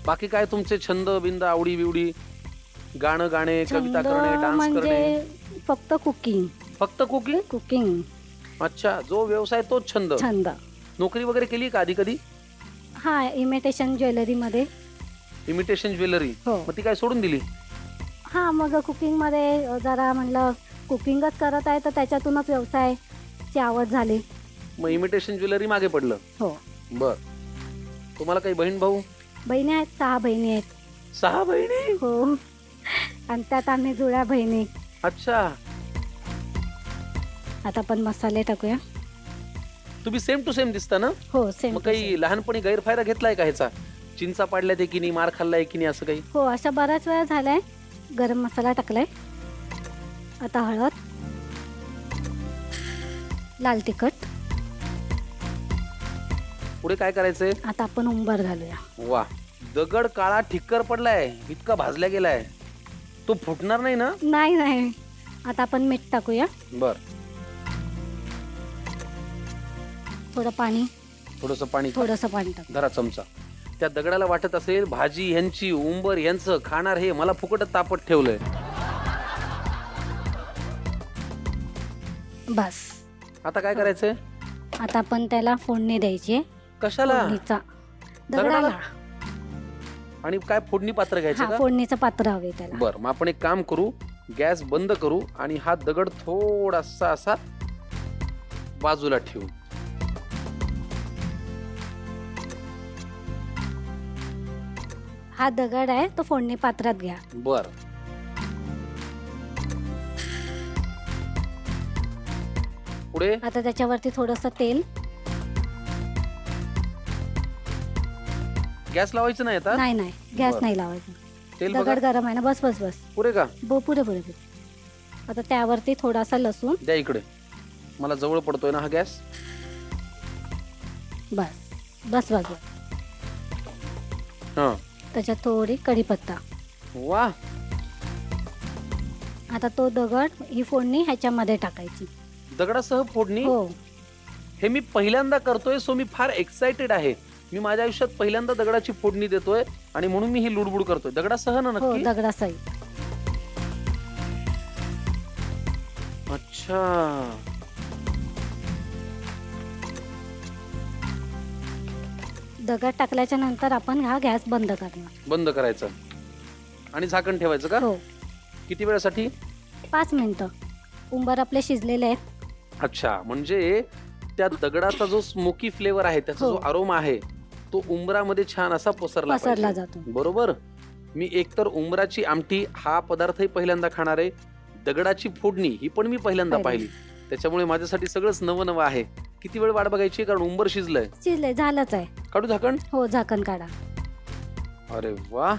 बाकी काय तुमचे छंद बिंद आवडी बिवडी? गाणं गाणे, कविता छंद करणे, डान्स करणे? म्हणजे फक्त कुकिंग. फक्त कुकिंग? कुकिंग अच्छा, जो व्यवसाय तोच छंद. छंद. नोकरी वगैरे केली का आधी कधी? हा, इमिटेशन ज्वेलरी मध्ये. Imitation jewellery? हो. मग ती काय सोडून दिली? हा, मग कुकिंग मध्ये जरा म्हणलं कुकिंगच करत आहे तर त्याच्यातूनच व्यवसायाची आवड झाली. मग इमिटेशन ज्वेलरी मागे पडलं? हो. बर. तुम्हाला काही बहीण भाऊ? बहिणी आहेत, 6 बहिणी आहेत. 6 बहिणी? हो, आणि त्यात आम्ही जुळ्या बहिणी. अच्छा. आता आपण मसाले टाकूया. तुम्ही सेम टू सेम दिसता ना? हो, सेम. मग काही लहानपणी गैरफायदा घेतलाय का ह्याचा? चिंचा पाडल्यात की नाही, मार खाल्लाय की नाही, असं काही? हो, अशा बऱ्याच वेळा झालाय. गरम मसाला टाकलाय. आता हळद, लाल तिखट. पुढे काय करायचंय? आता आपण उंबर घालूया. वा, दगड काळा ठिक्कर पडलाय, इतका भाजला गेलाय, तो फुटणार नाही ना? नाही नाही. आता आपण मीठ टाकूया. बर. थोडं पाणी. थोडस पाणी. थोडंसं पाणी टाक. धरा चमचा. त्या दगडाला वाटत असेल भाजी ह्यांची, उंबर यांचं खाणार, हे मला फुकटच तापत ठेवलंय. बस. आता काय करायचंय? आता आपण त्याला फोडणी द्यायची. कशाला? फोडणीचा. दगडाला? दगडाला. आणि काय फोडणी पात्र घ्यायचं हा, का? फोडणीचं पात्र हवे त्याला. बर, मग आपण एक काम करू, गॅस बंद करू आणि हा दगड थोडासा असा बाजूला ठेवू. हा दगड आहे तो फोडणी पात्रात घ्या. बर. पुढे? आता त्याच्यावरती थोडंसं तेल. गॅस लावायचं नाही आता? नाही नाही, गॅस बरं. नाही लावायचा. तेल बघा. दगड गरम आहे ना. बस बस बस. पुरे का? पुरे पुरे पुरे. आता त्यावरती थोडासा लसूण. द्या इकडे, मला जवळ पडतोय ना हा गॅस. बस बस बस बस. हा. त्याच्यात थोडी कढीपत्ता. वा. आता तो दगड, ही फोडणी ह्याच्यामध्ये टाकायची. दगडासह फोडणी? हो. हे मी पहिल्यांदा करतोय, सो मी फार एक्साइटेड आहे. मी माझ्या आयुष्यात पहिल्यांदा दगडाची फोडणी देतोय आणि म्हणून मी ही लुडबुड करतोय. दगडासह ना हो, नक्की? दगडासहित. अच्छा. दगड टाकल्याच्या नंतर आपण हा गॅस बंद करणार. बंद करायचं आणि झाकण ठेवायचं का? हो. किती वेळासाठी? 5 मिनिटं. उंबर आपले शिजलेले आहेत. अच्छा, म्हणजे त्या दगडाचा जो स्मोकी फ्लेवर आहे, त्याचा हो. जो अरोमा आहे, तो उंबरामध्ये छान असा पसरला पसरला पाहिजे. जातो. बरोबर. मी एकतर उंबराची आमटी हा पदार्थही पहिल्यांदा खाणार आहे, दगडाची फोडणी ही पण मी पहिल्यांदा पाहिली, त्याच्यामुळे माझ्यासाठी सगळंच नवं नवं आहे. किती वेळ वाट बघायची, कारण उंबर शिजलंय? शिजले, झालंच आहे. काढू झाकण? हो, झाकण काढा. अरे वा,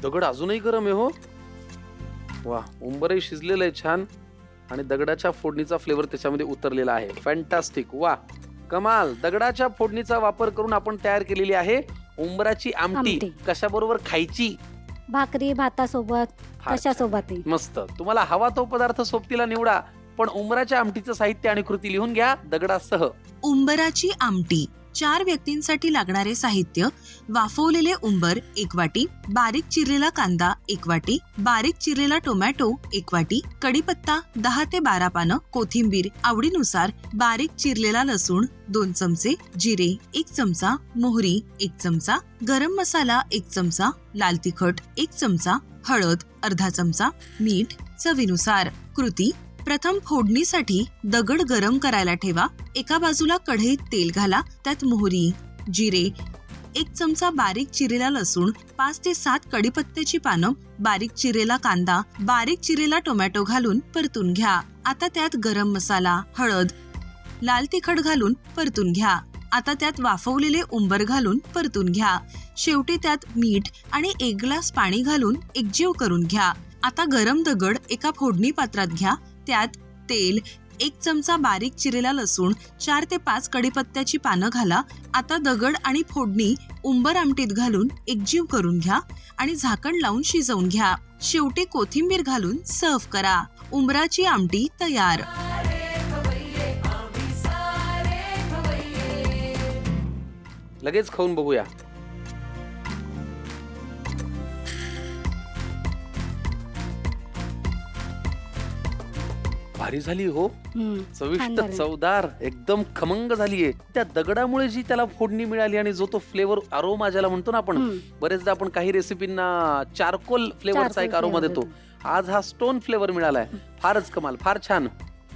दगड अजूनही गरम आहे. हो वा, उंबरही शिजलेलं आहे छान आणि दगडाच्या फोडणीचा फ्लेवर त्याच्यामध्ये उतरलेला आहे. फॅन्टास्टिक. वा, कमाल. दगडाच्या फोडणीचा वापर करून आपण तयार केलेली आहे उंबराची आमटी. कशा बरोबर खायची? भाकरी, भातासोबत, कशासोबतही. मस्त. तुम्हाला हवा तो पदार्थ सोबतीला निवडा, पण उंबराच्या आमटीचं साहित्य आणि कृती लिहून घ्या दगडासह. उंबराची आमटी. 4 व्यक्तींसाठी लागणारे साहित्य: वाफवलेले उंबर 1 वाटी, बारीक चिरलेला कांदा 1 वाटी, बारीक चिरलेला टोमॅटो 1 वाटी, कढीपत्ता 10 ते 12 पानं, कोथिंबीर आवडीनुसार, बारीक चिरलेला लसूण 2 चमचे, जिरे 1 चमचा, मोहरी 1 चमचा, गरम मसाला 1 चमचा, लाल तिखट 1 चमचा, हळद अर्धा चमचा, मीठ चवीनुसार. कृती: प्रथम फोडणीसाठी दगड गरम करायला ठेवा. एका बाजूला कढईत तेल घाला. त्यात मोहरी, जिरे, 1 चमचा बारीक चिरलेला लसूण, 5 ते 7 कढीपत्त्याची पानं, बारीक चिरलेला कांदा, बारीक चिरलेला टोमॅटो घालून परतून घ्या. आता त्यात गरम मसाला, हळद, लाल तिखट घालून परतून घ्या. आता त्यात वाफवलेले उंबर घालून परतून घ्या. शेवटी त्यात मीठ आणि 1 ग्लास पाणी घालून एकजीव करून घ्या. आता गरम दगड एका फोडणी पात्रात घ्या. त्यात तेल, 1 चमचा बारीक चिरलेला लसूण, 4 ते 5 कढीपत्त्याची पानं घाला. आता दगड आणि फोडणी उंबर आमटीत घालून एकजीव करून घ्या आणि झाकण लावून शिजवून घ्या. शेवटी कोथिंबीर घालून सर्व्ह करा. उंबराची आमटी तयार. लगेच खाऊन बघूया. भारी झाली हो, छान चविष्ट झाली. चवदार एकदम खमंग झालीये. त्या दगडामुळे जी त्याला फोडणी मिळाली आणि जो तो फ्लेवर अरोमा ज्याला म्हणतो ना आपण, बरेचदा आपण काही रेसिपींना चारकोल फ्लेवरचा एक अरोमा देतो. आज हा स्टोन फ्लेवर मिळालाय. फारच कमाल, फार छान.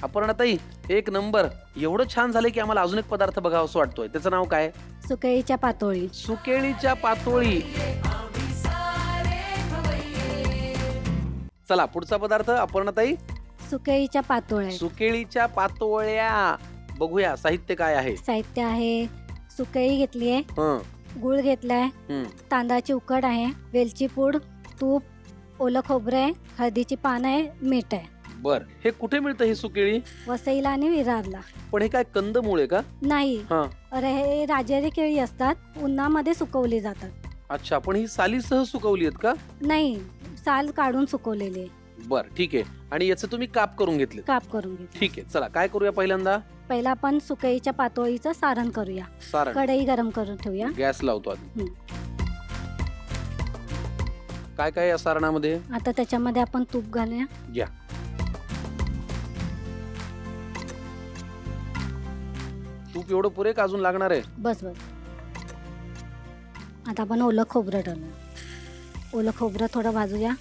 अपर्णाताई एक नंबर. एवढं छान झालंय की आम्हाला अजून एक पदार्थ बघावासा वाटतोय. त्याचं नाव काय? सुकळीच्या पातोळी. सुकेळीच्या पातोळी. चला पुढचा पदार्थ अपर्णाताई. सुकळीच्या पातोळ्या. सुकेळीच्या पातोळ्या. बघूया साहित्य काय आहे. साहित्य आहे, सुकळी घेतली आहे, हं, गुळ घेतलाय, हं. तांदळाची उकड आहे, वेलची पूड, तूप, ओलं खोबरं आहे, हळदीची पानं आहे, मीठ आहे. बर, हे कुठे मिळतं ही सुकेळी? वसईला आणि विरारला. पण हे काय कंदमुळे का? नाही, हा, अरे हे राजेरी केळी असतात, उन्हामध्ये सुकवली जातात. अच्छा. पण ही सालीसह सुकवली आहेत का? नाही, साल काढून सुकवलेले, बर, ठीक आहे. आणि याचे तुम्ही काप करून घेतले? काप करून घेतले. ठीक आहे. चला काय करूया पहिल्यांदा? पहिला आपण सुकळीच्या पातोळीचं सारण करूया. सारण. कढई गरम करून ठेवूया. गॅस लावतो आधी. हं. काय काय या सारणामध्ये? आता त्याच्यामध्ये आपण तूप घालूया. घ्या. तूप एवढं पुरे का अजून लागणार आहे? बस बस. आता आपण ओलं खोबरं टाकूया. ओलं खोबरं थोडं भाजूया.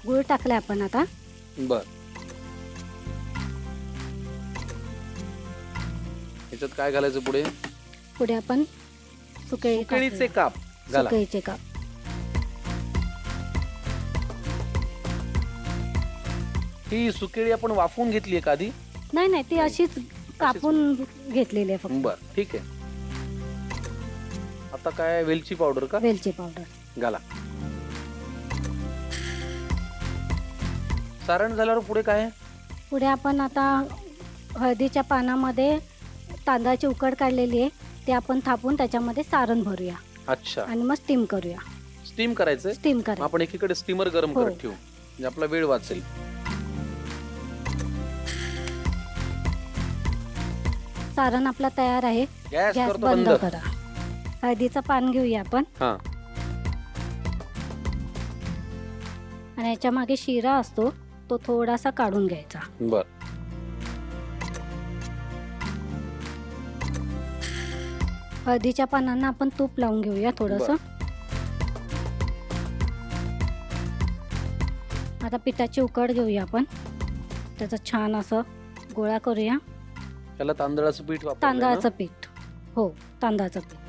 गुळ टाकलाय आपण आता. बर. याच्यात काय घालायचं पुढे? पुढे आपण सुकळी सुकेळीचे टाकूया. काप घाला. सुकळीचे काप. ही सुकेळी आपण वाफवून घेतली का आधी? नाही नाही, ती अशीच कापून घेतलेली आहे फक्त. बर, ठीक आहे. आता काय वेलची पावडर का? वेलची पावडर घाला. सारण झाल्यावर पुढे काय आहे? पुढे आपण आता हळदीच्या पानामध्ये तांदळाची उकड काढलेली आहे, ते आपण थापून त्याच्यामध्ये सारण भरूया अच्छा. आणि मग स्टीम करूया. स्टीम करायचंय? स्टीम मग करा. आपण एकीकडे स्टीमर गरम हो. करत ठेवू म्हणजे आपला वेळ वाचेल. सारण आपला तयार आहे. गॅस गॅस करतो बंद बंद. करा. हळदीचं पान घेऊया आपण हा, आणि याच्या मागे शिरा असतो, तो थोडासा काढून घ्यायचा. बर. हळदीच्या पानांना आपण तूप लावून घेऊया थोडस. आता पिठाची उकड घेऊया आपण, त्याचा छान असं गोळा करूया. त्याला तांदळाचं पीठ वापरलंय ना? तांदळाचं पीठ. हो, तांदळाचं पीठ.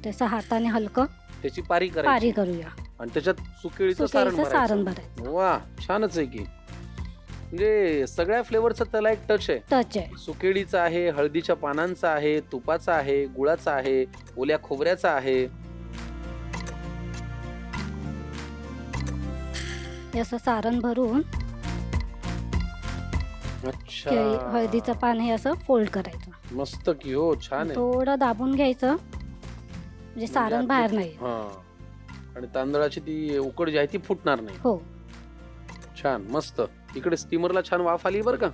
त्याचं हाताने हलकं त्याची पारी पारी करायची करूया. आणि त्याच्यात सुकेळीचं सारण सुकळीचं भरायचं. सारण भरायचं. वा, छानच आहे की. म्हणजे सगळ्या फ्लेवरचा त्याला एक टच आहे. टच आहे. सुकेळीचा आहे, हळदीच्या पानांचा आहे, तुपाचा आहे, गुळाचा आहे, ओल्या खोबऱ्याचा आहे. हे असं सारण भरून अच्छा. हळदीचं पान हे असं फोल्ड करायचं. मस्त की हो, छान आहे. थोडं दाबून घ्यायचं म्हणजे सारण बाहेर नाही. हा, आणि तांदळाची ती उकड जी आहे ती फुटणार नाही. हो. छान, मस्त. इकडे स्टीमरला छान वाफ आली बरं का.